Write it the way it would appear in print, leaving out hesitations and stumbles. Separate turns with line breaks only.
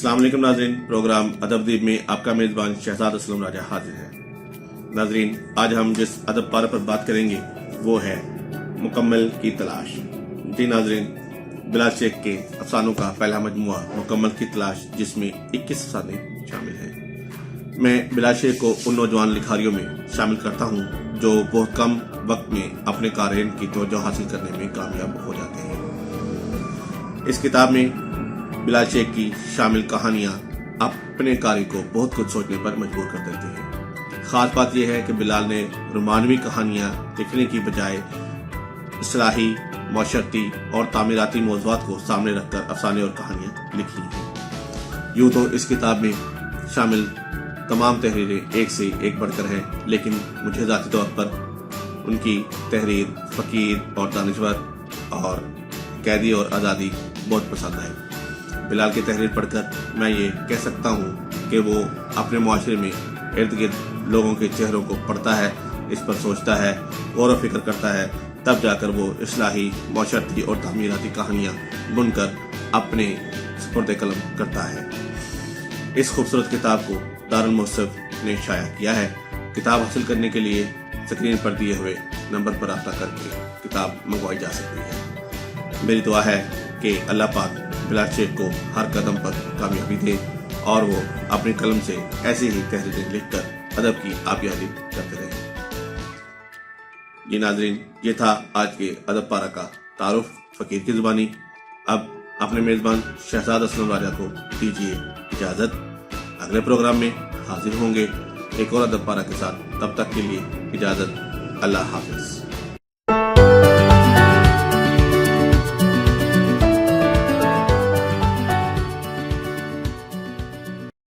السلام علیکم ناظرین، پروگرام ادب دیب میں آپ کا میزبان شہزاد اسلم راجہ حاضر ہے۔ ناظرین، آج ہم جس ادب پارہ پر بات کریں گے وہ ہے مکمل کی تلاش۔ جی ناظرین، بلال شیخ کے افسانوں کا پہلا مجموعہ مکمل کی تلاش، جس میں 21 افسانے شامل ہیں۔ میں بلال شیخ کو ان نوجوان لکھاریوں میں شامل کرتا ہوں جو بہت کم وقت میں اپنے قارئین کی توجہ حاصل کرنے میں کامیاب ہو جاتے ہیں۔ اس کتاب میں بلال شیخ کی شامل کہانیاں اپنے قاری کو بہت کچھ سوچنے پر مجبور کر دیتی ہیں۔ خاص بات یہ ہے کہ بلال نے رومانوی کہانیاں لکھنے کی بجائے اصلاحی، معاشرتی اور تعمیراتی موضوعات کو سامنے رکھ کر افسانے اور کہانیاں لکھی ہیں۔ یوں تو اس کتاب میں شامل تمام تحریریں ایک سے ایک بڑھ کر ہیں، لیکن مجھے ذاتی طور پر ان کی تحریر فقیر اور دانشور اور قیدی اور آزادی بہت پسند ہے۔ بلال کی تحریر پڑھ کر میں یہ کہہ سکتا ہوں کہ وہ اپنے معاشرے میں ارد گرد لوگوں کے چہروں کو پڑھتا ہے، اس پر سوچتا ہے، غور و فکر کرتا ہے، تب جا کر وہ اصلاحی، معاشرتی اور تعمیراتی کہانیاں بن کر اپنے سپرد قلم کرتا ہے۔ اس خوبصورت کتاب کو دارالموصف نے شائع کیا ہے۔ کتاب حاصل کرنے کے لیے سکرین پر دیے ہوئے نمبر پر رابطہ کر کے کتاب منگوائی جا سکتی ہے۔ میری دعا ہے کہ اللہ پاک بلال شیخ کو ہر قدم پر کامیابی دے اور وہ اپنے قلم سے ایسی ہی تحریریں لکھ کر ادب کی آبیاری کرتے رہیں۔ یہ ناظرین، یہ تھا آج کے ادب پارہ کا تعارف فقیر کی زبانی۔ اب اپنے میزبان شہزاد اسلم راجہ کو دیجیے اجازت۔ اگلے پروگرام میں حاضر ہوں گے ایک اور ادب پارہ کے ساتھ۔ تب تک کے لیے اجازت، اللہ حافظ۔